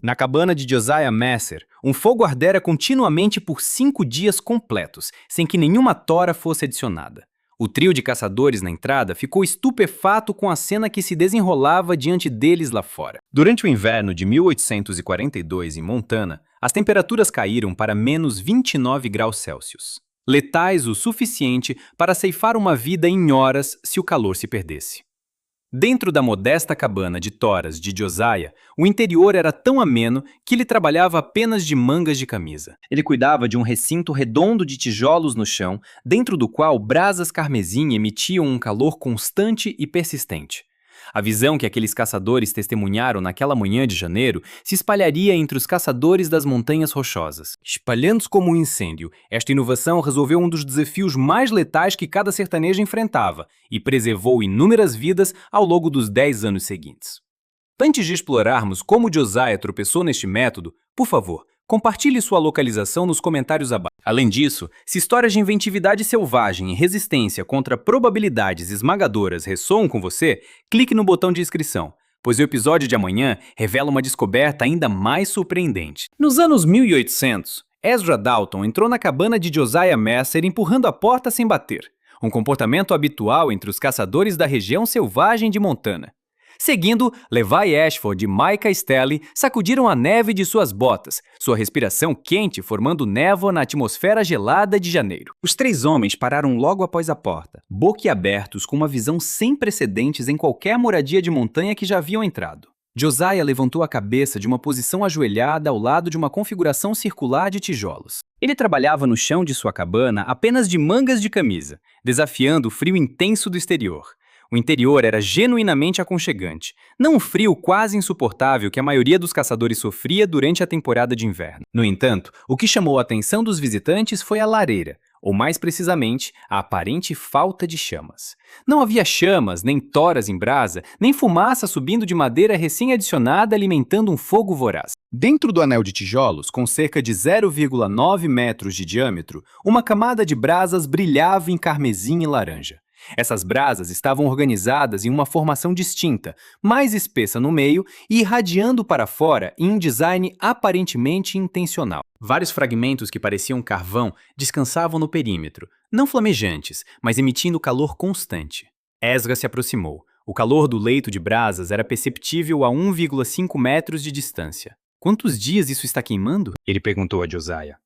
Na cabana de Josiah Messer, um fogo ardera continuamente por 5 dias completos, sem que nenhuma tora fosse adicionada. O trio de caçadores na entrada ficou estupefato com a cena que se desenrolava diante deles lá fora. Durante o inverno de 1842, em Montana, as temperaturas caíram para menos 29 graus Celsius. Letais o suficiente para ceifar uma vida em horas se o calor se perdesse. Dentro da modesta cabana de toras de Josiah, o interior era tão ameno que ele trabalhava apenas de mangas de camisa. Ele cuidava de um recinto redondo de tijolos no chão, dentro do qual brasas carmesim emitiam um calor constante e persistente. A visão que aqueles caçadores testemunharam naquela manhã de janeiro se espalharia entre os caçadores das montanhas rochosas. Espalhando-se como um incêndio, esta inovação resolveu um dos desafios mais letais que cada sertanejo enfrentava e preservou inúmeras vidas ao longo dos 10 anos seguintes. Antes de explorarmos como Josiah tropeçou neste método, por favor, compartilhe sua localização nos comentários abaixo. Além disso, se histórias de inventividade selvagem e resistência contra probabilidades esmagadoras ressoam com você, clique no botão de inscrição, pois o episódio de amanhã revela uma descoberta ainda mais surpreendente. Nos anos 1800, Ezra Dalton entrou na cabana de Josiah Messer empurrando a porta sem bater, um comportamento habitual entre os caçadores da região selvagem de Montana. Seguindo, Levi Ashford e Micah Stelly sacudiram a neve de suas botas, sua respiração quente formando névoa na atmosfera gelada de janeiro. Os 3 homens pararam logo após a porta, boquiabertos com uma visão sem precedentes em qualquer moradia de montanha que já haviam entrado. Josiah levantou a cabeça de uma posição ajoelhada ao lado de uma configuração circular de tijolos. Ele trabalhava no chão de sua cabana apenas de mangas de camisa, desafiando o frio intenso do exterior. O interior era genuinamente aconchegante, não o frio quase insuportável que a maioria dos caçadores sofria durante a temporada de inverno. No entanto, o que chamou a atenção dos visitantes foi a lareira, ou mais precisamente, a aparente falta de chamas. Não havia chamas, nem toras em brasa, nem fumaça subindo de madeira recém-adicionada alimentando um fogo voraz. Dentro do anel de tijolos, com cerca de 0,9 metros de diâmetro, uma camada de brasas brilhava em carmesim e laranja. Essas brasas estavam organizadas em uma formação distinta, mais espessa no meio e irradiando para fora em um design aparentemente intencional. Vários fragmentos que pareciam carvão descansavam no perímetro, não flamejantes, mas emitindo calor constante. Ezra se aproximou. O calor do leito de brasas era perceptível a 1,5 metros de distância. "Quantos dias isso está queimando?" ele perguntou a Josiah.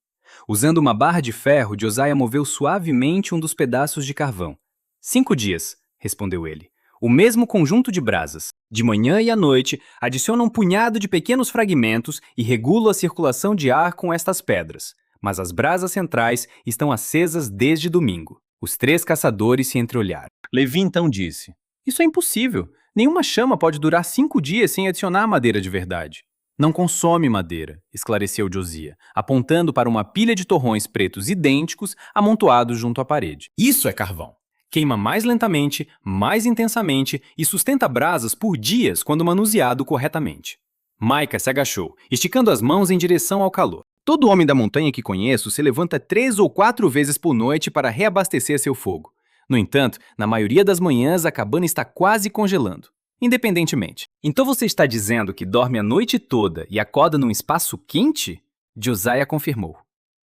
Usando uma barra de ferro, Josiah moveu suavemente um dos pedaços de carvão. 5 dias, respondeu ele. O mesmo conjunto de brasas. De manhã e à noite, adiciona um punhado de pequenos fragmentos e regula a circulação de ar com estas pedras. Mas as brasas centrais estão acesas desde domingo. Os 3 caçadores se entreolharam. Levi então disse: "Isso é impossível. Nenhuma chama pode durar 5 dias sem adicionar madeira de verdade." "Não consome madeira", esclareceu Josiah, apontando para uma pilha de torrões pretos idênticos amontoados junto à parede. "Isso é carvão. Queima mais lentamente, mais intensamente e sustenta brasas por dias quando manuseado corretamente." Micah se agachou, esticando as mãos em direção ao calor. "Todo homem da montanha que conheço se levanta 3 ou 4 vezes por noite para reabastecer seu fogo. No entanto, na maioria das manhãs a cabana está quase congelando. Independentemente." "Então você está dizendo que dorme a noite toda e acorda num espaço quente?" Josiah confirmou.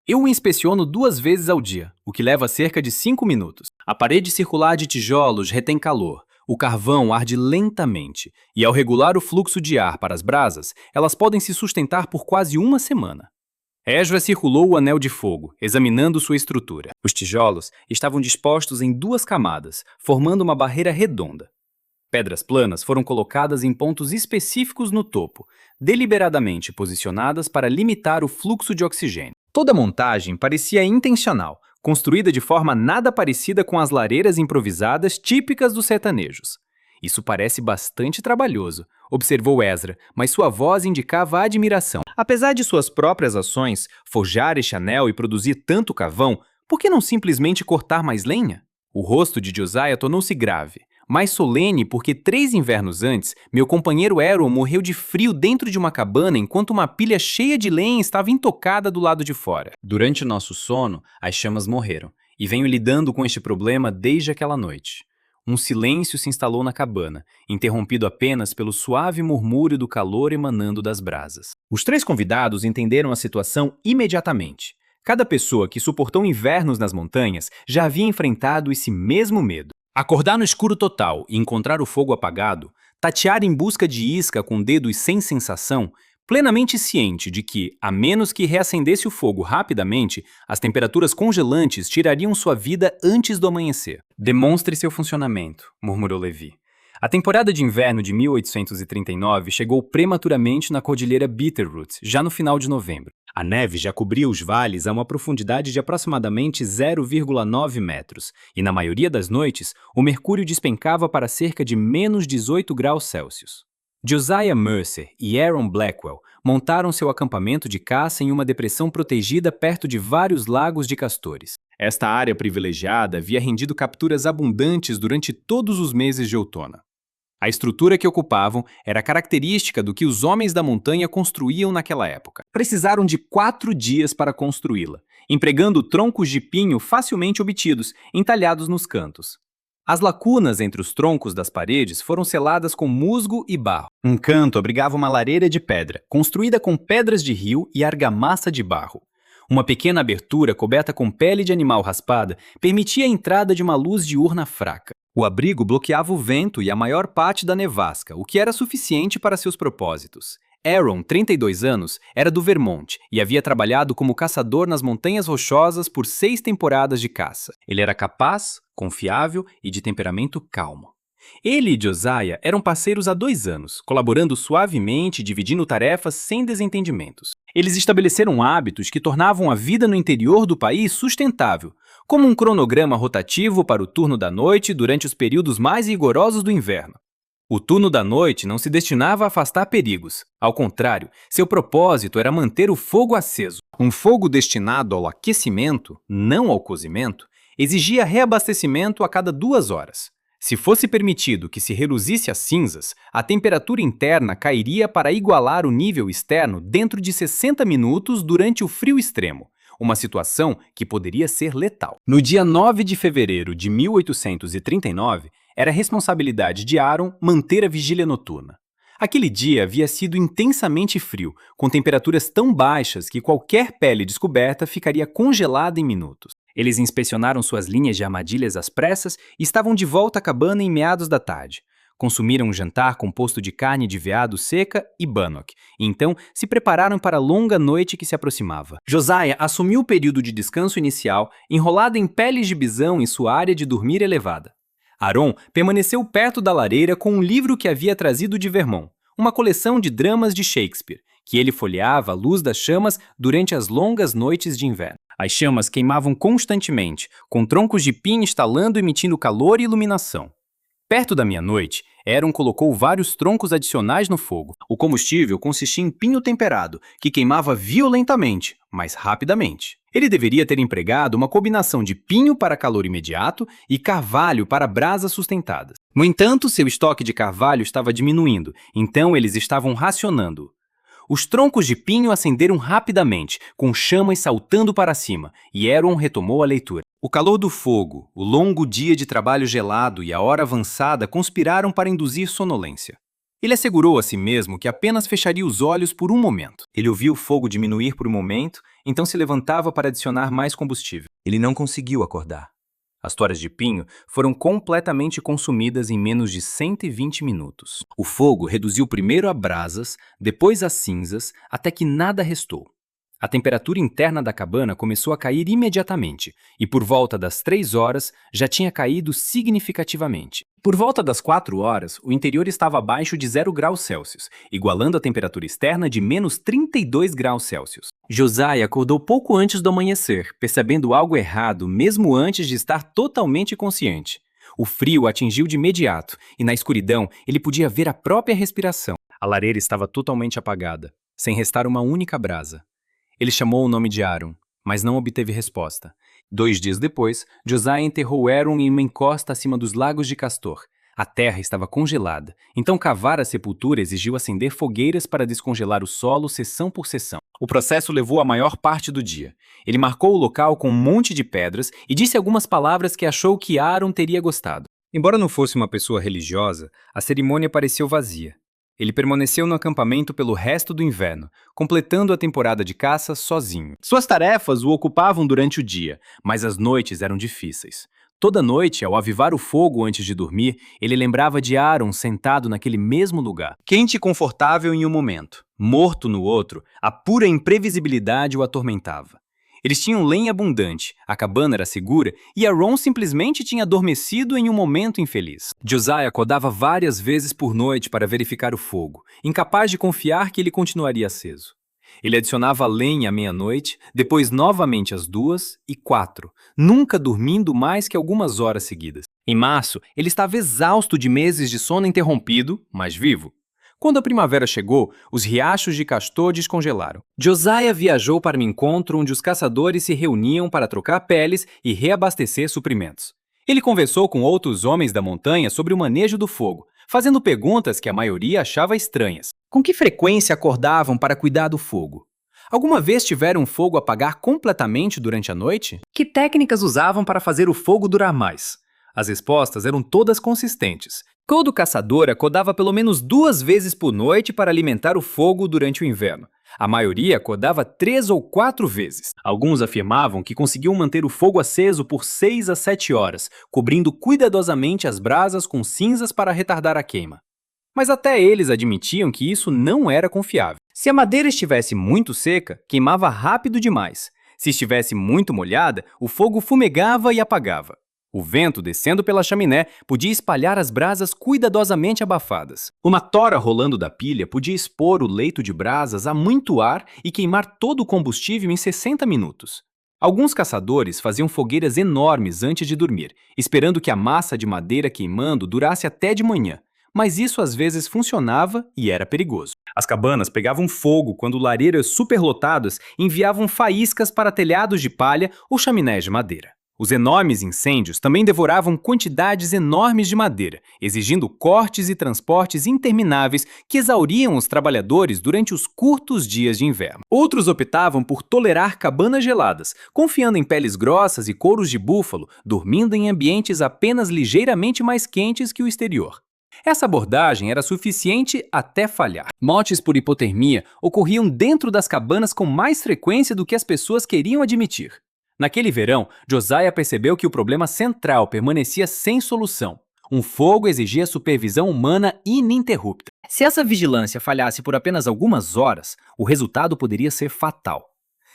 "Eu o inspeciono 2 vezes ao dia, o que leva cerca de 5 minutos. A parede circular de tijolos retém calor, o carvão arde lentamente, e ao regular o fluxo de ar para as brasas, elas podem se sustentar por quase 1 semana." Ezra circulou o anel de fogo, examinando sua estrutura. Os tijolos estavam dispostos em 2 camadas, formando uma barreira redonda. Pedras planas foram colocadas em pontos específicos no topo, deliberadamente posicionadas para limitar o fluxo de oxigênio. Toda a montagem parecia intencional, construída de forma nada parecida com as lareiras improvisadas típicas dos sertanejos. "Isso parece bastante trabalhoso", observou Ezra, mas sua voz indicava admiração. Apesar de suas próprias ações, forjar este anel e produzir tanto carvão, por que não simplesmente cortar mais lenha? O rosto de Josiah tornou-se grave, mais solene porque 3 invernos antes, meu companheiro Aaron morreu de frio dentro de uma cabana enquanto uma pilha cheia de lenha estava intocada do lado de fora. Durante o nosso sono, as chamas morreram, e venho lidando com este problema desde aquela noite. um silêncio se instalou na cabana, interrompido apenas pelo suave murmúrio do calor emanando das brasas. Os três convidados entenderam a situação imediatamente. Cada pessoa que suportou invernos nas montanhas já havia enfrentado esse mesmo medo. Acordar no escuro total e encontrar o fogo apagado, tatear em busca de isca com dedos sem sensação, plenamente ciente de que, a menos que reacendesse o fogo rapidamente, as temperaturas congelantes tirariam sua vida antes do amanhecer. Demonstre seu funcionamento, murmurou Levi. A temporada de inverno de 1839 chegou prematuramente na Cordilheira Bitterroot, já no final de novembro. A neve já cobria os vales a uma profundidade de aproximadamente 0,9 metros, e na maioria das noites, o mercúrio despencava para cerca de menos 18 graus Celsius. Josiah Mercer e Aaron Blackwell montaram seu acampamento de caça em uma depressão protegida perto de vários lagos de castores. Esta área privilegiada havia rendido capturas abundantes durante todos os meses de outono. A estrutura que ocupavam era característica do que os homens da montanha construíam naquela época. Precisaram de 4 dias para construí-la, empregando troncos de pinho facilmente obtidos, entalhados nos cantos. As lacunas entre os troncos das paredes foram seladas com musgo e barro. Um canto abrigava uma lareira de pedra, construída com pedras de rio e argamassa de barro. Uma pequena abertura coberta com pele de animal raspada permitia a entrada de uma luz diurna fraca. O abrigo bloqueava o vento e a maior parte da nevasca, o que era suficiente para seus propósitos. Aaron, 32 anos, era do Vermont e havia trabalhado como caçador nas Montanhas Rochosas por 6 temporadas de caça. Ele era capaz, confiável e de temperamento calmo. Ele e Josiah eram parceiros há 2 anos, colaborando suavemente e dividindo tarefas sem desentendimentos. Eles estabeleceram hábitos que tornavam a vida no interior do país sustentável, como um cronograma rotativo para o turno da noite durante os períodos mais rigorosos do inverno. O turno da noite não se destinava a afastar perigos. Ao contrário, seu propósito era manter o fogo aceso. Um fogo destinado ao aquecimento, não ao cozimento, exigia reabastecimento a cada 2 horas. Se fosse permitido que se reduzisse as cinzas, a temperatura interna cairia para igualar o nível externo dentro de 60 minutos durante o frio extremo, uma situação que poderia ser letal. No dia 9 de fevereiro de 1839, era responsabilidade de Aaron manter a vigília noturna. Aquele dia havia sido intensamente frio, com temperaturas tão baixas que qualquer pele descoberta ficaria congelada em minutos. Eles inspecionaram suas linhas de armadilhas às pressas e estavam de volta à cabana em meados da tarde. Consumiram um jantar composto de carne de veado seca e bannock, e então se prepararam para a longa noite que se aproximava. Josiah assumiu o período de descanso inicial, enrolado em peles de bisão em sua área de dormir elevada. Aaron permaneceu perto da lareira com um livro que havia trazido de Vermont, uma coleção de dramas de Shakespeare, que ele folheava à luz das chamas durante as longas noites de inverno. As chamas queimavam constantemente, com troncos de pinho estalando emitindo calor e iluminação. Perto da meia-noite, Aaron colocou vários troncos adicionais no fogo. O combustível consistia em pinho temperado, que queimava violentamente, mas rapidamente. Ele deveria ter empregado uma combinação de pinho para calor imediato e carvalho para brasas sustentadas. No entanto, seu estoque de carvalho estava diminuindo, então eles estavam racionando. Os troncos de pinho acenderam rapidamente, com chamas saltando para cima, e Aaron retomou a leitura. O calor do fogo, o longo dia de trabalho gelado e a hora avançada conspiraram para induzir sonolência. Ele assegurou a si mesmo que apenas fecharia os olhos por um momento. Ele ouviu o fogo diminuir por um momento, então se levantava para adicionar mais combustível. Ele não conseguiu acordar. As toras de pinho foram completamente consumidas em menos de 120 minutos. O fogo reduziu primeiro a brasas, depois a cinzas, até que nada restou. A temperatura interna da cabana começou a cair imediatamente, e por volta das 3 horas já tinha caído significativamente. Por volta das 4 horas, o interior estava abaixo de 0 graus Celsius, igualando a temperatura externa de menos 32 graus Celsius. Josiah acordou pouco antes do amanhecer, percebendo algo errado mesmo antes de estar totalmente consciente. O frio atingiu de imediato, e na escuridão ele podia ver a própria respiração. A lareira estava totalmente apagada, sem restar uma única brasa. Ele chamou o nome de Aaron, mas não obteve resposta. 2 dias depois, Josiah enterrou Aaron em uma encosta acima dos lagos de Castor. A terra estava congelada, então cavar a sepultura exigiu acender fogueiras para descongelar o solo seção por seção. O processo levou a maior parte do dia. Ele marcou o local com um monte de pedras e disse algumas palavras que achou que Aaron teria gostado. Embora não fosse uma pessoa religiosa, a cerimônia pareceu vazia. Ele permaneceu no acampamento pelo resto do inverno, completando a temporada de caça sozinho. Suas tarefas o ocupavam durante o dia, mas as noites eram difíceis. Toda noite, ao avivar o fogo antes de dormir, ele lembrava de Aaron sentado naquele mesmo lugar. Quente e confortável em um momento, morto no outro, a pura imprevisibilidade o atormentava. Eles tinham lenha abundante, a cabana era segura e Aaron simplesmente tinha adormecido em um momento infeliz. Josiah acordava várias vezes por noite para verificar o fogo, incapaz de confiar que ele continuaria aceso. Ele adicionava lenha à meia-noite, depois novamente às 2 e 4, nunca dormindo mais que algumas horas seguidas. Em março, ele estava exausto de meses de sono interrompido, mas vivo. Quando a primavera chegou, os riachos de Castor descongelaram. Josiah viajou para um encontro onde os caçadores se reuniam para trocar peles e reabastecer suprimentos. Ele conversou com outros homens da montanha sobre o manejo do fogo, fazendo perguntas que a maioria achava estranhas. Com que frequência acordavam para cuidar do fogo? Alguma vez tiveram o fogo apagar completamente durante a noite? Que técnicas usavam para fazer o fogo durar mais? As respostas eram todas consistentes. Todo caçador acordava pelo menos 2 vezes por noite para alimentar o fogo durante o inverno. A maioria acordava 3 ou 4 vezes. Alguns afirmavam que conseguiam manter o fogo aceso por 6 a 7 horas, cobrindo cuidadosamente as brasas com cinzas para retardar a queima. Mas até eles admitiam que isso não era confiável. Se a madeira estivesse muito seca, queimava rápido demais. Se estivesse muito molhada, o fogo fumegava e apagava. O vento, descendo pela chaminé, podia espalhar as brasas cuidadosamente abafadas. Uma tora rolando da pilha podia expor o leito de brasas a muito ar e queimar todo o combustível em 60 minutos. Alguns caçadores faziam fogueiras enormes antes de dormir, esperando que a massa de madeira queimando durasse até de manhã. Mas isso às vezes funcionava e era perigoso. As cabanas pegavam fogo quando lareiras superlotadas enviavam faíscas para telhados de palha ou chaminés de madeira. Os enormes incêndios também devoravam quantidades enormes de madeira, exigindo cortes e transportes intermináveis que exauriam os trabalhadores durante os curtos dias de inverno. Outros optavam por tolerar cabanas geladas, confiando em peles grossas e couros de búfalo, dormindo em ambientes apenas ligeiramente mais quentes que o exterior. Essa abordagem era suficiente até falhar. Mortes por hipotermia ocorriam dentro das cabanas com mais frequência do que as pessoas queriam admitir. Naquele verão, Josiah percebeu que o problema central permanecia sem solução. Um fogo exigia supervisão humana ininterrupta. Se essa vigilância falhasse por apenas algumas horas, o resultado poderia ser fatal.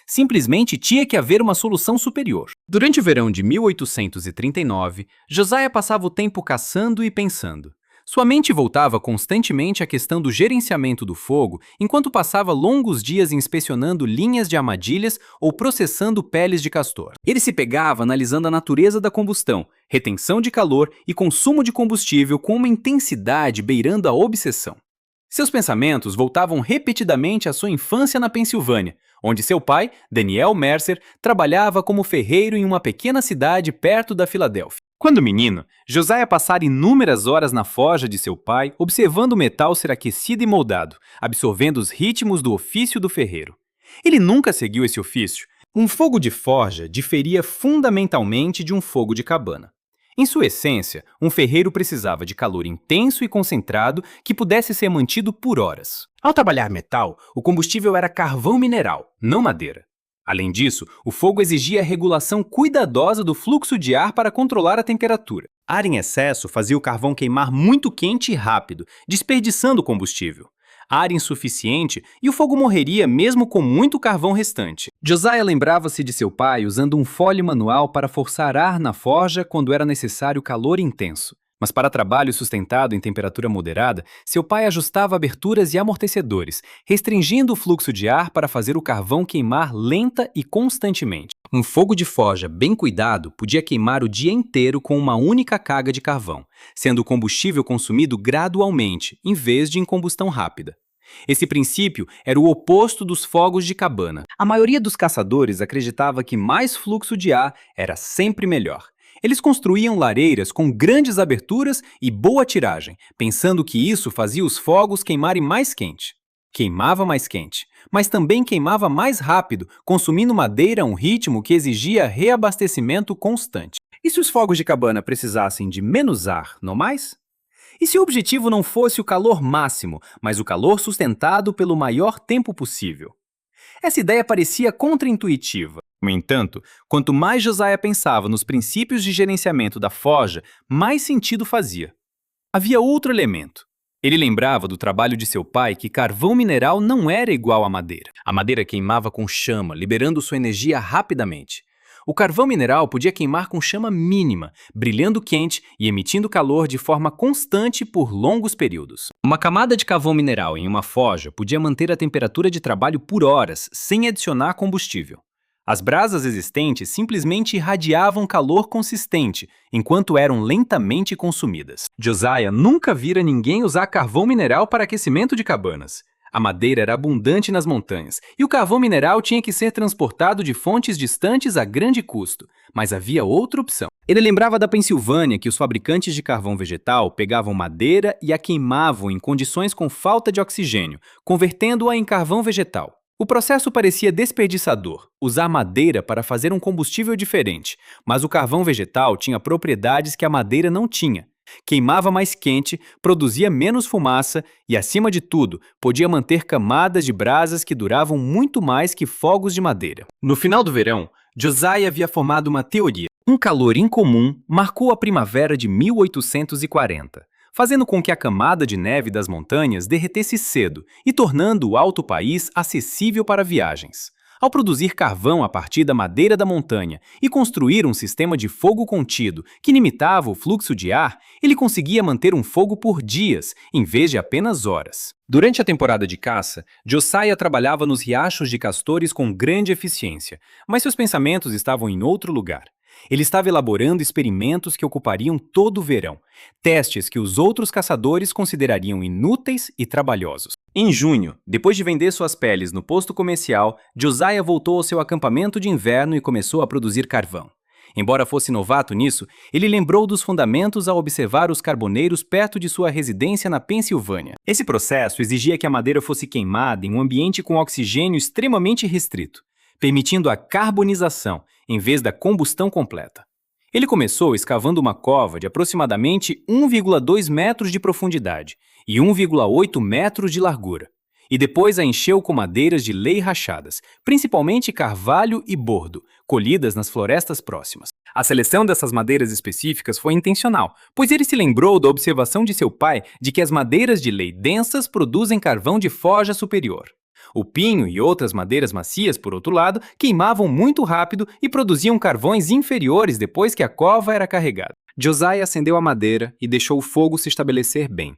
Simplesmente tinha que haver uma solução superior. Durante o verão de 1839, Josiah passava o tempo caçando e pensando. Sua mente voltava constantemente à questão do gerenciamento do fogo, enquanto passava longos dias inspecionando linhas de armadilhas ou processando peles de castor. Ele se pegava analisando a natureza da combustão, retenção de calor e consumo de combustível com uma intensidade beirando a obsessão. Seus pensamentos voltavam repetidamente à sua infância na Pensilvânia, onde seu pai, Daniel Mercer, trabalhava como ferreiro em uma pequena cidade perto da Filadélfia. Quando menino, Josiah passara inúmeras horas na forja de seu pai, observando o metal ser aquecido e moldado, absorvendo os ritmos do ofício do ferreiro. Ele nunca seguiu esse ofício. Um fogo de forja diferia fundamentalmente de um fogo de cabana. Em sua essência, um ferreiro precisava de calor intenso e concentrado que pudesse ser mantido por horas. Ao trabalhar metal, o combustível era carvão mineral, não madeira. Além disso, o fogo exigia a regulação cuidadosa do fluxo de ar para controlar a temperatura. Ar em excesso fazia o carvão queimar muito quente e rápido, desperdiçando o combustível. Ar insuficiente e o fogo morreria mesmo com muito carvão restante. Josiah lembrava-se de seu pai usando um fole manual para forçar ar na forja quando era necessário calor intenso. Mas para trabalho sustentado em temperatura moderada, seu pai ajustava aberturas e amortecedores, restringindo o fluxo de ar para fazer o carvão queimar lenta e constantemente. Um fogo de forja bem cuidado podia queimar o dia inteiro com uma única carga de carvão, sendo o combustível consumido gradualmente, em vez de em combustão rápida. Esse princípio era o oposto dos fogos de cabana. A maioria dos caçadores acreditava que mais fluxo de ar era sempre melhor. Eles construíam lareiras com grandes aberturas e boa tiragem, pensando que isso fazia os fogos queimarem mais quente. Queimava mais quente, mas também queimava mais rápido, consumindo madeira a um ritmo que exigia reabastecimento constante. E se os fogos de cabana precisassem de menos ar, não mais? E se o objetivo não fosse o calor máximo, mas o calor sustentado pelo maior tempo possível? Essa ideia parecia contraintuitiva. No entanto, quanto mais Josiah pensava nos princípios de gerenciamento da forja, mais sentido fazia. Havia outro elemento. Ele lembrava do trabalho de seu pai que carvão mineral não era igual à madeira. A madeira queimava com chama, liberando sua energia rapidamente. O carvão mineral podia queimar com chama mínima, brilhando quente e emitindo calor de forma constante por longos períodos. Uma camada de carvão mineral em uma forja podia manter a temperatura de trabalho por horas, sem adicionar combustível. As brasas existentes simplesmente irradiavam calor consistente, enquanto eram lentamente consumidas. Josiah nunca vira ninguém usar carvão mineral para aquecimento de cabanas. A madeira era abundante nas montanhas, e o carvão mineral tinha que ser transportado de fontes distantes a grande custo. Mas havia outra opção. Ele lembrava da Pensilvânia que os fabricantes de carvão vegetal pegavam madeira e a queimavam em condições com falta de oxigênio, convertendo-a em carvão vegetal. O processo parecia desperdiçador, usar madeira para fazer um combustível diferente, mas o carvão vegetal tinha propriedades que a madeira não tinha. Queimava mais quente, produzia menos fumaça e, acima de tudo, podia manter camadas de brasas que duravam muito mais que fogos de madeira. No final do verão, Josiah havia formado uma teoria. Um calor incomum marcou a primavera de 1840. Fazendo com que a camada de neve das montanhas derretesse cedo e tornando o alto país acessível para viagens. Ao produzir carvão a partir da madeira da montanha e construir um sistema de fogo contido que limitava o fluxo de ar, ele conseguia manter um fogo por dias, em vez de apenas horas. Durante a temporada de caça, Josiah trabalhava nos riachos de castores com grande eficiência, mas seus pensamentos estavam em outro lugar. Ele estava elaborando experimentos que ocupariam todo o verão, testes que os outros caçadores considerariam inúteis e trabalhosos. Em junho, depois de vender suas peles no posto comercial, Josiah voltou ao seu acampamento de inverno e começou a produzir carvão. Embora fosse novato nisso, ele lembrou dos fundamentos ao observar os carboneiros perto de sua residência na Pensilvânia. Esse processo exigia que a madeira fosse queimada em um ambiente com oxigênio extremamente restrito, permitindo a carbonização em vez da combustão completa. Ele começou escavando uma cova de aproximadamente 1,2 metros de profundidade e 1,8 metros de largura, e depois a encheu com madeiras de lei rachadas, principalmente carvalho e bordo, colhidas nas florestas próximas. A seleção dessas madeiras específicas foi intencional, pois ele se lembrou da observação de seu pai de que as madeiras de lei densas produzem carvão de forja superior. O pinho e outras madeiras macias, por outro lado, queimavam muito rápido e produziam carvões inferiores depois que a cova era carregada. Josiah acendeu a madeira e deixou o fogo se estabelecer bem.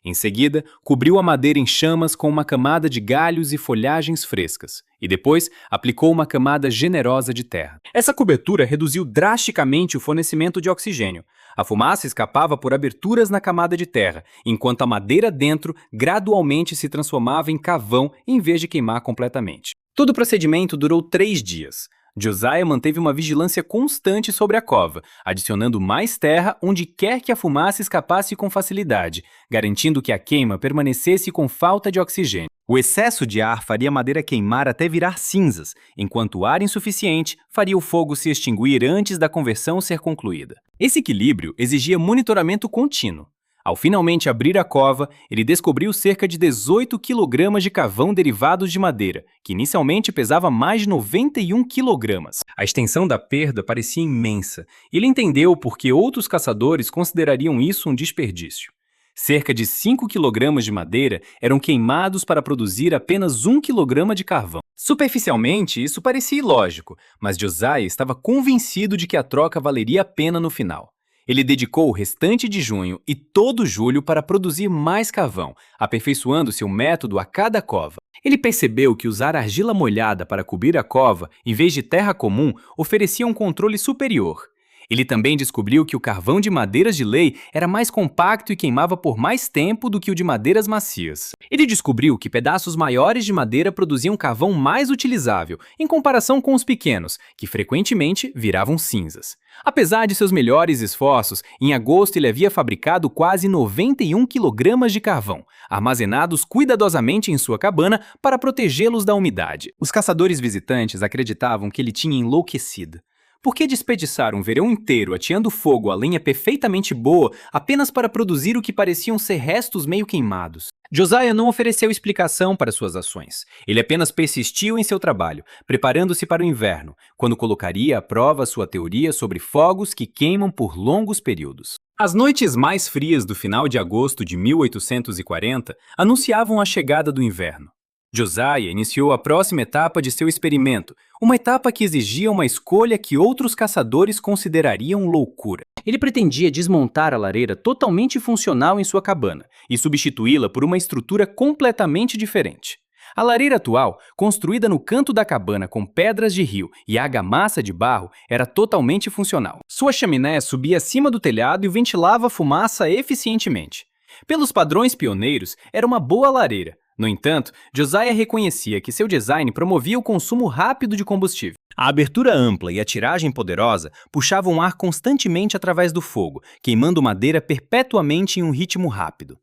Em seguida, cobriu a madeira em chamas com uma camada de galhos e folhagens frescas, e depois aplicou uma camada generosa de terra. Essa cobertura reduziu drasticamente o fornecimento de oxigênio. A fumaça escapava por aberturas na camada de terra, enquanto a madeira dentro gradualmente se transformava em carvão em vez de queimar completamente. Todo o procedimento durou 3 dias. Josiah manteve uma vigilância constante sobre a cova, adicionando mais terra onde quer que a fumaça escapasse com facilidade, garantindo que a queima permanecesse com falta de oxigênio. O excesso de ar faria a madeira queimar até virar cinzas, enquanto o ar insuficiente faria o fogo se extinguir antes da conversão ser concluída. Esse equilíbrio exigia monitoramento contínuo. Ao finalmente abrir a cova, ele descobriu cerca de 18 kg de carvão derivados de madeira, que inicialmente pesava mais de 91 kg. A extensão da perda parecia imensa, e ele entendeu por que outros caçadores considerariam isso um desperdício. Cerca de 5 kg de madeira eram queimados para produzir apenas 1 kg de carvão. Superficialmente, isso parecia ilógico, mas Josiah estava convencido de que a troca valeria a pena no final. Ele dedicou o restante de junho e todo julho para produzir mais carvão, aperfeiçoando seu método a cada cova. Ele percebeu que usar argila molhada para cobrir a cova, em vez de terra comum, oferecia um controle superior. Ele também descobriu que o carvão de madeiras de lei era mais compacto e queimava por mais tempo do que o de madeiras macias. Ele descobriu que pedaços maiores de madeira produziam carvão mais utilizável, em comparação com os pequenos, que frequentemente viravam cinzas. Apesar de seus melhores esforços, em agosto ele havia fabricado quase 91 kg de carvão, armazenados cuidadosamente em sua cabana para protegê-los da umidade. Os caçadores visitantes acreditavam que ele tinha enlouquecido. Por que desperdiçar um verão inteiro ateando fogo a lenha perfeitamente boa apenas para produzir o que pareciam ser restos meio queimados? Josiah não ofereceu explicação para suas ações. Ele apenas persistiu em seu trabalho, preparando-se para o inverno, quando colocaria à prova sua teoria sobre fogos que queimam por longos períodos. As noites mais frias do final de agosto de 1840 anunciavam a chegada do inverno. Josiah iniciou a próxima etapa de seu experimento, uma etapa que exigia uma escolha que outros caçadores considerariam loucura. Ele pretendia desmontar a lareira totalmente funcional em sua cabana e substituí-la por uma estrutura completamente diferente. A lareira atual, construída no canto da cabana com pedras de rio e argamassa de barro, era totalmente funcional. Sua chaminé subia acima do telhado e ventilava a fumaça eficientemente. Pelos padrões pioneiros, era uma boa lareira. No entanto, Josiah reconhecia que seu design promovia o consumo rápido de combustível. A abertura ampla e a tiragem poderosa puxavam ar constantemente através do fogo, queimando madeira perpetuamente em um ritmo rápido.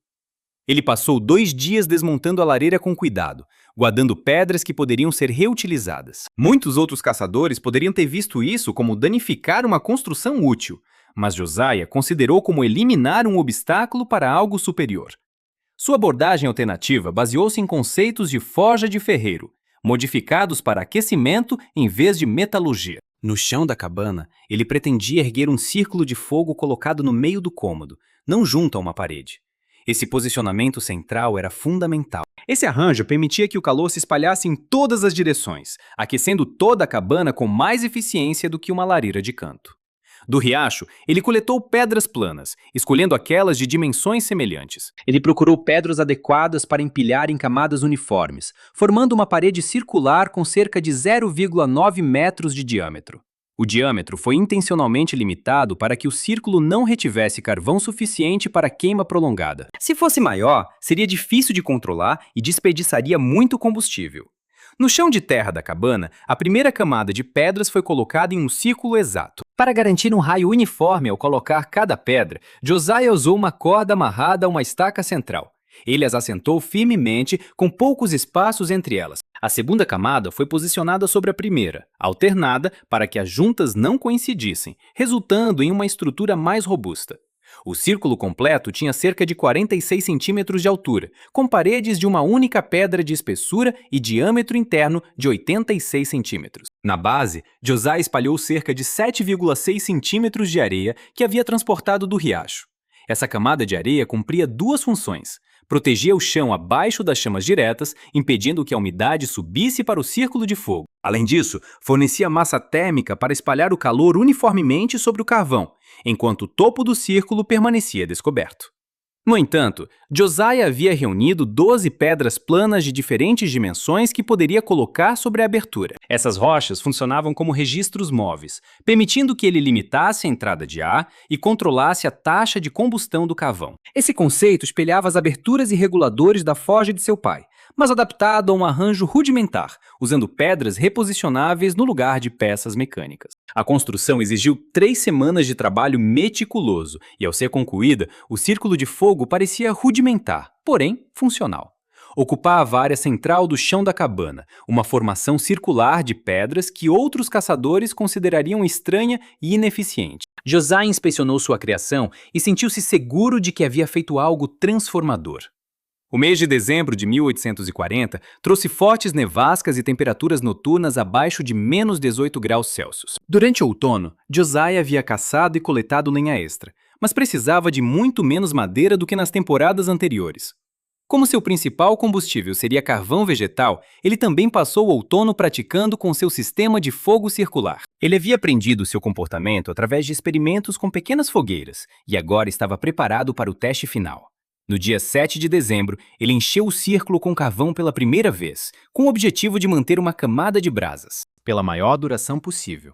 Ele passou 2 dias desmontando a lareira com cuidado, guardando pedras que poderiam ser reutilizadas. Muitos outros caçadores poderiam ter visto isso como danificar uma construção útil, mas Josiah considerou como eliminar um obstáculo para algo superior. Sua abordagem alternativa baseou-se em conceitos de forja de ferreiro, modificados para aquecimento em vez de metalurgia. No chão da cabana, ele pretendia erguer um círculo de fogo colocado no meio do cômodo, não junto a uma parede. Esse posicionamento central era fundamental. Esse arranjo permitia que o calor se espalhasse em todas as direções, aquecendo toda a cabana com mais eficiência do que uma lareira de canto. Do riacho, ele coletou pedras planas, escolhendo aquelas de dimensões semelhantes. Ele procurou pedras adequadas para empilhar em camadas uniformes, formando uma parede circular com cerca de 0,9 metros de diâmetro. O diâmetro foi intencionalmente limitado para que o círculo não retivesse carvão suficiente para queima prolongada. Se fosse maior, seria difícil de controlar e desperdiçaria muito combustível. No chão de terra da cabana, a primeira camada de pedras foi colocada em um círculo exato. Para garantir um raio uniforme ao colocar cada pedra, Josiah usou uma corda amarrada a uma estaca central. Ele as assentou firmemente, com poucos espaços entre elas. A segunda camada foi posicionada sobre a primeira, alternada para que as juntas não coincidissem, resultando em uma estrutura mais robusta. O círculo completo tinha cerca de 46 centímetros de altura, com paredes de uma única pedra de espessura e diâmetro interno de 86 centímetros. Na base, Josiah espalhou cerca de 7,6 centímetros de areia que havia transportado do riacho. Essa camada de areia cumpria 2 funções. Protegia o chão abaixo das chamas diretas, impedindo que a umidade subisse para o círculo de fogo. Além disso, fornecia massa térmica para espalhar o calor uniformemente sobre o carvão, enquanto o topo do círculo permanecia descoberto. No entanto, Josiah havia reunido 12 pedras planas de diferentes dimensões que poderia colocar sobre a abertura. Essas rochas funcionavam como registros móveis, permitindo que ele limitasse a entrada de ar e controlasse a taxa de combustão do carvão. Esse conceito espelhava as aberturas e reguladores da forja de seu pai, mas adaptado a um arranjo rudimentar, usando pedras reposicionáveis no lugar de peças mecânicas. A construção exigiu 3 semanas de trabalho meticuloso e, ao ser concluída, o círculo de fogo parecia rudimentar, porém funcional. Ocupava a área central do chão da cabana, uma formação circular de pedras que outros caçadores considerariam estranha e ineficiente. Josiah inspecionou sua criação e sentiu-se seguro de que havia feito algo transformador. O mês de dezembro de 1840 trouxe fortes nevascas e temperaturas noturnas abaixo de menos 18 graus Celsius. Durante o outono, Josiah havia caçado e coletado lenha extra, mas precisava de muito menos madeira do que nas temporadas anteriores. Como seu principal combustível seria carvão vegetal, ele também passou o outono praticando com seu sistema de fogo circular. Ele havia aprendido seu comportamento através de experimentos com pequenas fogueiras e agora estava preparado para o teste final. No dia 7 de dezembro, ele encheu o círculo com carvão pela primeira vez, com o objetivo de manter uma camada de brasas, pela maior duração possível.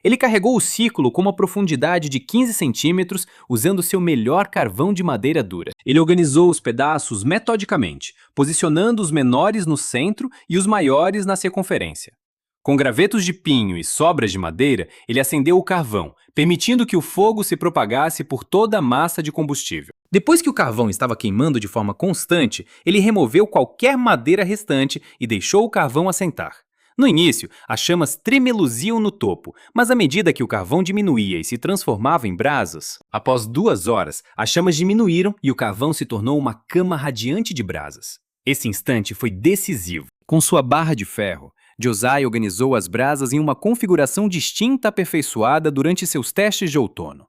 Ele carregou o círculo com uma profundidade de 15 centímetros, usando seu melhor carvão de madeira dura. Ele organizou os pedaços metodicamente, posicionando os menores no centro e os maiores na circunferência. Com gravetos de pinho e sobras de madeira, ele acendeu o carvão, permitindo que o fogo se propagasse por toda a massa de combustível. Depois que o carvão estava queimando de forma constante, ele removeu qualquer madeira restante e deixou o carvão assentar. No início, as chamas tremeluziam no topo, mas à medida que o carvão diminuía e se transformava em brasas, após 2 horas, as chamas diminuíram e o carvão se tornou uma cama radiante de brasas. Esse instante foi decisivo. Com sua barra de ferro, Josiah organizou as brasas em uma configuração distinta aperfeiçoada durante seus testes de outono.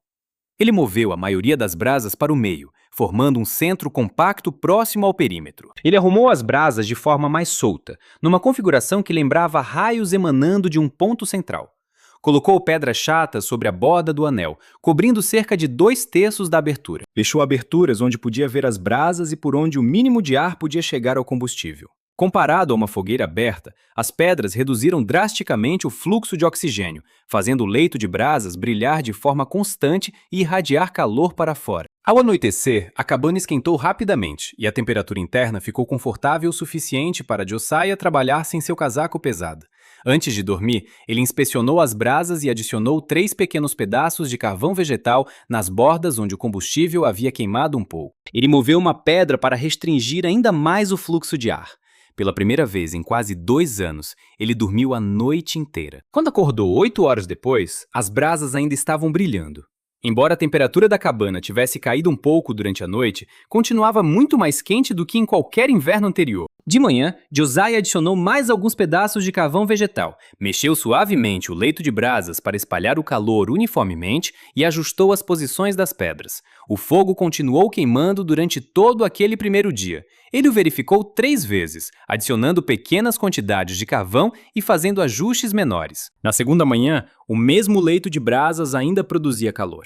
Ele moveu a maioria das brasas para o meio, formando um centro compacto próximo ao perímetro. Ele arrumou as brasas de forma mais solta, numa configuração que lembrava raios emanando de um ponto central. Colocou pedras chatas sobre a borda do anel, cobrindo cerca de 2/3 da abertura. Deixou aberturas onde podia ver as brasas e por onde o mínimo de ar podia chegar ao combustível. Comparado a uma fogueira aberta, as pedras reduziram drasticamente o fluxo de oxigênio, fazendo o leito de brasas brilhar de forma constante e irradiar calor para fora. Ao anoitecer, a cabana esquentou rapidamente e a temperatura interna ficou confortável o suficiente para Josiah trabalhar sem seu casaco pesado. Antes de dormir, ele inspecionou as brasas e adicionou 3 pequenos pedaços de carvão vegetal nas bordas onde o combustível havia queimado um pouco. Ele moveu uma pedra para restringir ainda mais o fluxo de ar. Pela primeira vez em quase 2 anos, ele dormiu a noite inteira. Quando acordou 8 horas depois, as brasas ainda estavam brilhando. Embora a temperatura da cabana tivesse caído um pouco durante a noite, continuava muito mais quente do que em qualquer inverno anterior. De manhã, Josiah adicionou mais alguns pedaços de carvão vegetal, mexeu suavemente o leito de brasas para espalhar o calor uniformemente e ajustou as posições das pedras. O fogo continuou queimando durante todo aquele primeiro dia. Ele o verificou 3 vezes, adicionando pequenas quantidades de carvão e fazendo ajustes menores. Na segunda manhã, o mesmo leito de brasas ainda produzia calor.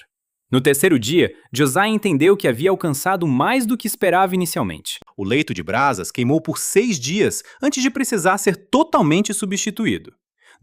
No terceiro dia, Josiah entendeu que havia alcançado mais do que esperava inicialmente. O leito de brasas queimou por 6 dias antes de precisar ser totalmente substituído.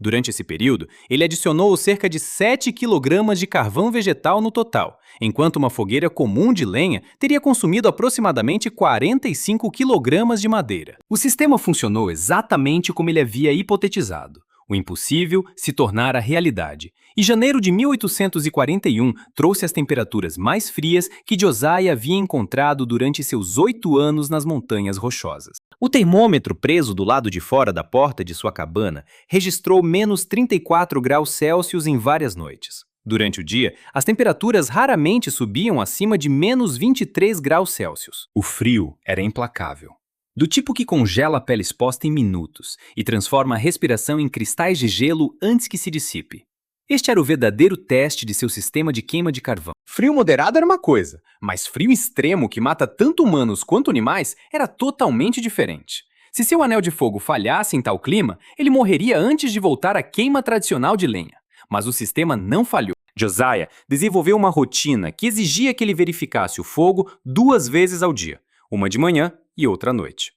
Durante esse período, ele adicionou cerca de 7 kg de carvão vegetal no total, enquanto uma fogueira comum de lenha teria consumido aproximadamente 45 kg de madeira. O sistema funcionou exatamente como ele havia hipotetizado. O impossível se tornara realidade. E janeiro de 1841 trouxe as temperaturas mais frias que Josiah havia encontrado durante seus 8 anos nas Montanhas Rochosas. O termômetro preso do lado de fora da porta de sua cabana registrou menos 34 graus Celsius em várias noites. Durante o dia, as temperaturas raramente subiam acima de menos 23 graus Celsius. O frio era implacável. Do tipo que congela a pele exposta em minutos e transforma a respiração em cristais de gelo antes que se dissipe. Este era o verdadeiro teste de seu sistema de queima de carvão. Frio moderado era uma coisa, mas frio extremo que mata tanto humanos quanto animais era totalmente diferente. Se seu anel de fogo falhasse em tal clima, ele morreria antes de voltar à queima tradicional de lenha. Mas o sistema não falhou. Josiah desenvolveu uma rotina que exigia que ele verificasse o fogo 2 vezes ao dia, uma de manhã e outra à noite.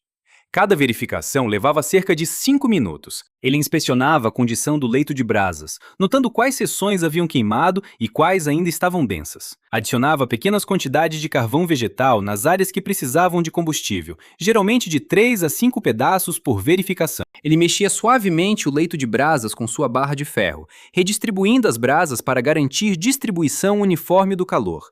Cada verificação levava cerca de 5 minutos. Ele inspecionava a condição do leito de brasas, notando quais seções haviam queimado e quais ainda estavam densas. Adicionava pequenas quantidades de carvão vegetal nas áreas que precisavam de combustível, geralmente de 3 a 5 pedaços por verificação. Ele mexia suavemente o leito de brasas com sua barra de ferro, redistribuindo as brasas para garantir distribuição uniforme do calor.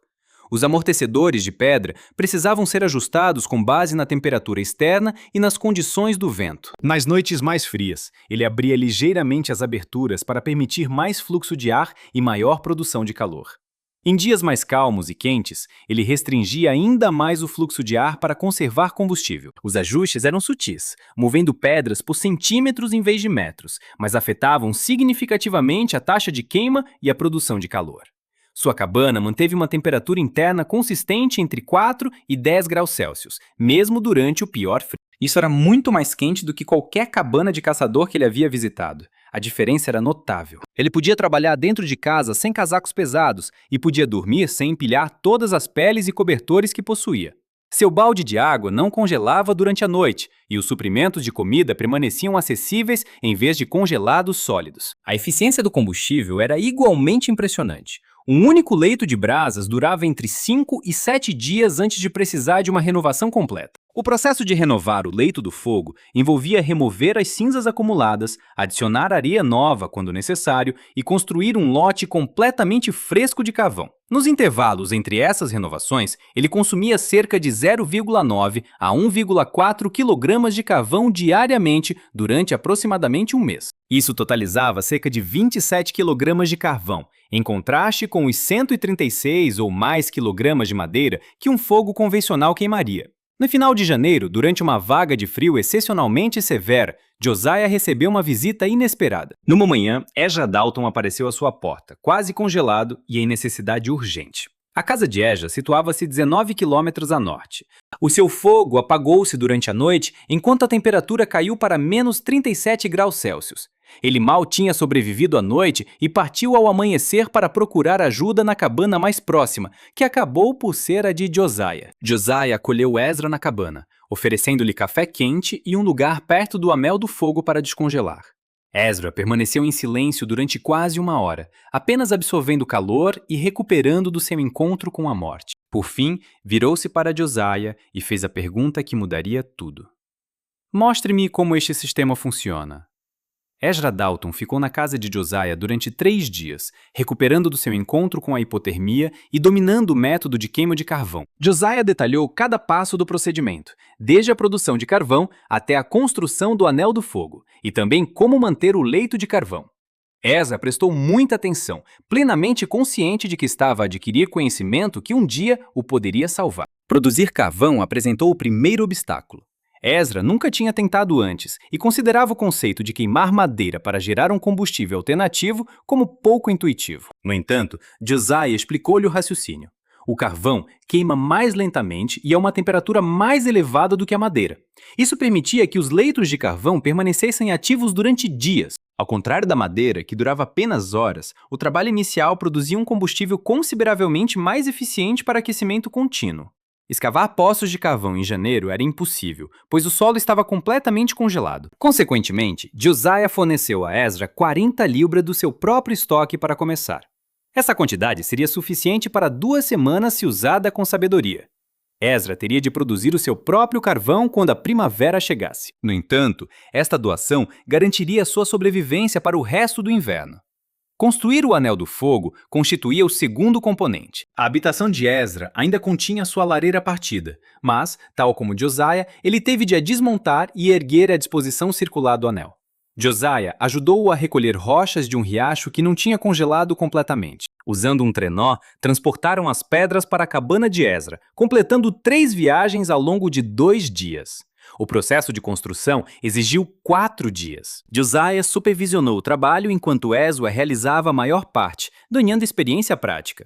Os amortecedores de pedra precisavam ser ajustados com base na temperatura externa e nas condições do vento. Nas noites mais frias, ele abria ligeiramente as aberturas para permitir mais fluxo de ar e maior produção de calor. Em dias mais calmos e quentes, ele restringia ainda mais o fluxo de ar para conservar combustível. Os ajustes eram sutis, movendo pedras por centímetros em vez de metros, mas afetavam significativamente a taxa de queima e a produção de calor. Sua cabana manteve uma temperatura interna consistente entre 4 e 10 graus Celsius, mesmo durante o pior frio. Isso era muito mais quente do que qualquer cabana de caçador que ele havia visitado. A diferença era notável. Ele podia trabalhar dentro de casa sem casacos pesados e podia dormir sem empilhar todas as peles e cobertores que possuía. Seu balde de água não congelava durante a noite e os suprimentos de comida permaneciam acessíveis em vez de congelados sólidos. A eficiência do combustível era igualmente impressionante. Um único leito de brasas durava entre 5 e 7 dias antes de precisar de uma renovação completa. O processo de renovar o leito do fogo envolvia remover as cinzas acumuladas, adicionar areia nova quando necessário e construir um lote completamente fresco de carvão. Nos intervalos entre essas renovações, ele consumia cerca de 0,9 a 1,4 kg de carvão diariamente durante aproximadamente um mês. Isso totalizava cerca de 27 kg de carvão, em contraste com os 136 ou mais quilogramas de madeira que um fogo convencional queimaria. No final de janeiro, durante uma vaga de frio excepcionalmente severa, Josiah recebeu uma visita inesperada. Numa manhã, Ezra Dalton apareceu à sua porta, quase congelado e em necessidade urgente. A casa de Ezra situava-se 19 quilômetros a norte. O seu fogo apagou-se durante a noite enquanto a temperatura caiu para menos 37 graus Celsius. Ele mal tinha sobrevivido à noite e partiu ao amanhecer para procurar ajuda na cabana mais próxima, que acabou por ser a de Josiah. Josiah acolheu Ezra na cabana, oferecendo-lhe café quente e um lugar perto do anel do fogo para descongelar. Ezra permaneceu em silêncio durante quase uma hora, apenas absorvendo calor e recuperando do seu encontro com a morte. Por fim, virou-se para Josiah e fez a pergunta que mudaria tudo. Mostre-me como este sistema funciona. Ezra Dalton ficou na casa de Josiah durante 3 dias, recuperando do seu encontro com a hipotermia e dominando o método de queima de carvão. Josiah detalhou cada passo do procedimento, desde a produção de carvão até a construção do anel do fogo, e também como manter o leito de carvão. Ezra prestou muita atenção, plenamente consciente de que estava a adquirir conhecimento que um dia o poderia salvar. Produzir carvão apresentou o primeiro obstáculo. Ezra nunca tinha tentado antes e considerava o conceito de queimar madeira para gerar um combustível alternativo como pouco intuitivo. No entanto, Josiah explicou-lhe o raciocínio. O carvão queima mais lentamente e a uma temperatura mais elevada do que a madeira. Isso permitia que os leitos de carvão permanecessem ativos durante dias. Ao contrário da madeira, que durava apenas horas, o trabalho inicial produzia um combustível consideravelmente mais eficiente para aquecimento contínuo. Escavar poços de carvão em janeiro era impossível, pois o solo estava completamente congelado. Consequentemente, Josiah forneceu a Ezra 40 libras do seu próprio estoque para começar. Essa quantidade seria suficiente para 2 semanas se usada com sabedoria. Ezra teria de produzir o seu próprio carvão quando a primavera chegasse. No entanto, esta doação garantiria sua sobrevivência para o resto do inverno. Construir o Anel do Fogo constituía o segundo componente. A habitação de Ezra ainda continha sua lareira partida, mas, tal como Josiah, ele teve de a desmontar e erguer à disposição circular do anel. Josiah ajudou-o a recolher rochas de um riacho que não tinha congelado completamente. Usando um trenó, transportaram as pedras para a cabana de Ezra, completando 3 viagens ao longo de 2 dias. O processo de construção exigiu 4 dias. Josiah supervisionou o trabalho enquanto Ezra realizava a maior parte, ganhando experiência prática.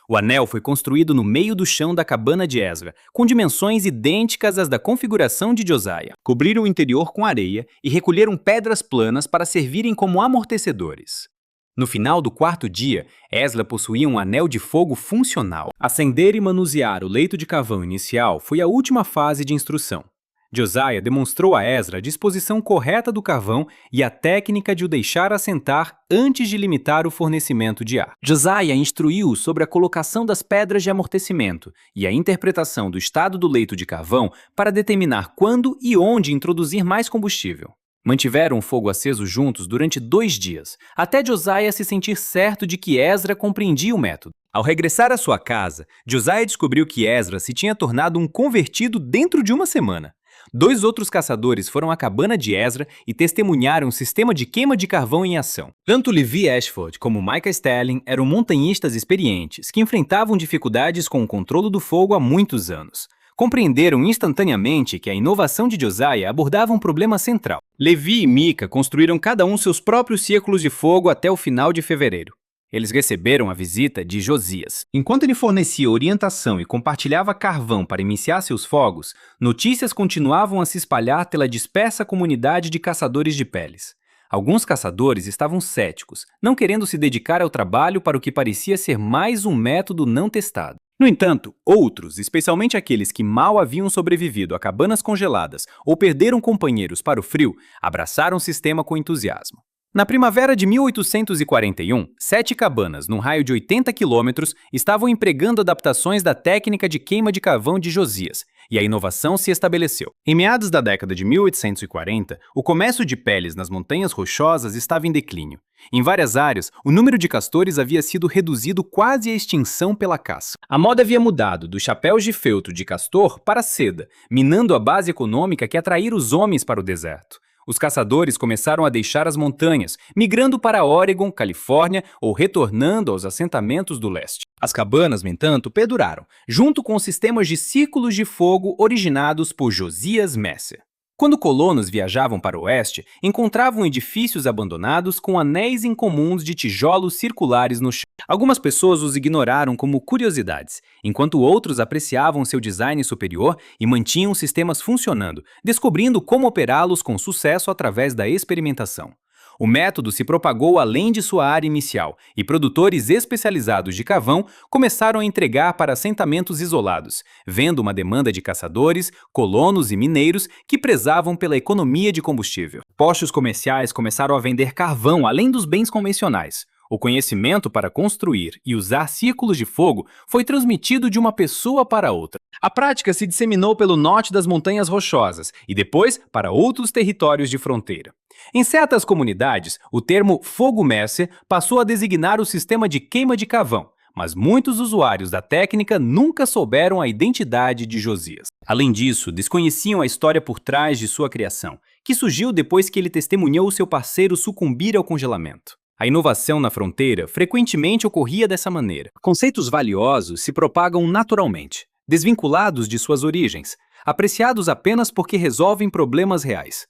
O anel foi construído no meio do chão da cabana de Ezra, com dimensões idênticas às da configuração de Josiah. Cobriram o interior com areia e recolheram pedras planas para servirem como amortecedores. No final do 4º dia, Ezra possuía um anel de fogo funcional. Acender e manusear o leito de carvão inicial foi a última fase de instrução. Josiah demonstrou a Ezra a disposição correta do carvão e a técnica de o deixar assentar antes de limitar o fornecimento de ar. Josiah instruiu-o sobre a colocação das pedras de amortecimento e a interpretação do estado do leito de carvão para determinar quando e onde introduzir mais combustível. Mantiveram o fogo aceso juntos durante 2 dias, até Josiah se sentir certo de que Ezra compreendia o método. Ao regressar à sua casa, Josiah descobriu que Ezra se tinha tornado um convertido dentro de uma semana. 2 outros caçadores foram à cabana de Ezra e testemunharam o sistema de queima de carvão em ação. Tanto Levi Ashford como Micah Sterling eram montanhistas experientes que enfrentavam dificuldades com o controle do fogo há muitos anos. Compreenderam instantaneamente que a inovação de Josiah abordava um problema central. Levi e Micah construíram cada um seus próprios círculos de fogo até o final de fevereiro. Eles receberam a visita de Josias. Enquanto ele fornecia orientação e compartilhava carvão para iniciar seus fogos, notícias continuavam a se espalhar pela dispersa comunidade de caçadores de peles. Alguns caçadores estavam céticos, não querendo se dedicar ao trabalho para o que parecia ser mais um método não testado. No entanto, outros, especialmente aqueles que mal haviam sobrevivido a cabanas congeladas ou perderam companheiros para o frio, abraçaram o sistema com entusiasmo. Na primavera de 1841, 7 cabanas, num raio de 80 quilômetros, estavam empregando adaptações da técnica de queima de carvão de Josias, e a inovação se estabeleceu. Em meados da década de 1840, o comércio de peles nas montanhas rochosas estava em declínio. Em várias áreas, o número de castores havia sido reduzido quase à extinção pela caça. A moda havia mudado dos chapéus de feltro de castor para a seda, minando a base econômica que atraíra os homens para o deserto. Os caçadores começaram a deixar as montanhas, migrando para Oregon, Califórnia ou retornando aos assentamentos do leste. As cabanas, no entanto, perduraram, junto com os sistemas de círculos de fogo originados por Josias Messer. Quando colonos viajavam para o oeste, encontravam edifícios abandonados com anéis incomuns de tijolos circulares no chão. Algumas pessoas os ignoraram como curiosidades, enquanto outros apreciavam seu design superior e mantinham sistemas funcionando, descobrindo como operá-los com sucesso através da experimentação. O método se propagou além de sua área inicial, e produtores especializados de carvão começaram a entregar para assentamentos isolados, vendo uma demanda de caçadores, colonos e mineiros que prezavam pela economia de combustível. Postos comerciais começaram a vender carvão além dos bens convencionais. O conhecimento para construir e usar círculos de fogo foi transmitido de uma pessoa para outra. A prática se disseminou pelo norte das Montanhas Rochosas e depois para outros territórios de fronteira. Em certas comunidades, o termo fogo Messer passou a designar o sistema de queima de carvão, mas muitos usuários da técnica nunca souberam a identidade de Josias. Além disso, desconheciam a história por trás de sua criação, que surgiu depois que ele testemunhou seu parceiro sucumbir ao congelamento. A inovação na fronteira frequentemente ocorria dessa maneira. Conceitos valiosos se propagam naturalmente, desvinculados de suas origens, apreciados apenas porque resolvem problemas reais.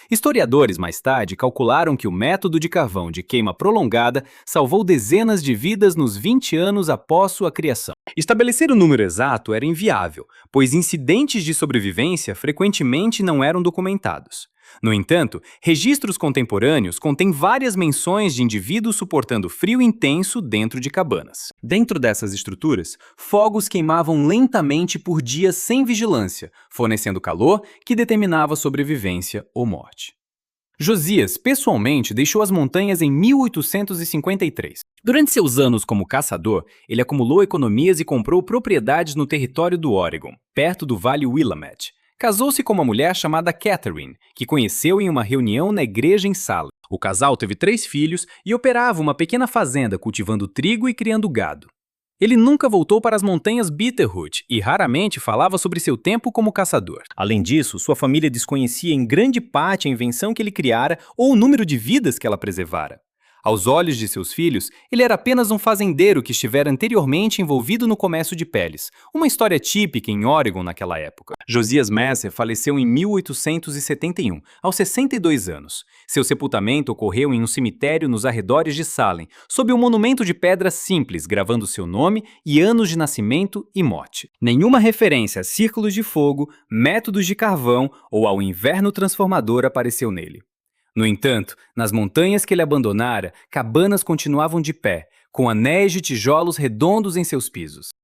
Historiadores mais tarde calcularam que o método de carvão de queima prolongada salvou dezenas de vidas nos 20 anos após sua criação. Estabelecer o número exato era inviável, pois incidentes de sobrevivência frequentemente não eram documentados. No entanto, registros contemporâneos contêm várias menções de indivíduos suportando frio intenso dentro de cabanas. Dentro dessas estruturas, fogos queimavam lentamente por dias sem vigilância, fornecendo calor que determinava sobrevivência ou morte. Josias, pessoalmente, deixou as montanhas em 1853. Durante seus anos como caçador, ele acumulou economias e comprou propriedades no território do Oregon, perto do Vale Willamette. Casou-se com uma mulher chamada Catherine, que conheceu em uma reunião na igreja em Salem. O casal teve 3 filhos e operava uma pequena fazenda cultivando trigo e criando gado. Ele nunca voltou para as montanhas Bitterroot e raramente falava sobre seu tempo como caçador. Além disso, sua família desconhecia em grande parte a invenção que ele criara ou o número de vidas que ela preservara. Aos olhos de seus filhos, ele era apenas um fazendeiro que estivera anteriormente envolvido no comércio de peles, uma história típica em Oregon naquela época. Josias Messer faleceu em 1871, aos 62 anos. Seu sepultamento ocorreu em um cemitério nos arredores de Salem, sob um monumento de pedra simples, gravando seu nome e anos de nascimento e morte. Nenhuma referência a círculos de fogo, métodos de carvão ou ao inverno transformador apareceu nele. No entanto, nas montanhas que ele abandonara, cabanas continuavam de pé, com anéis de tijolos redondos em seus pisos.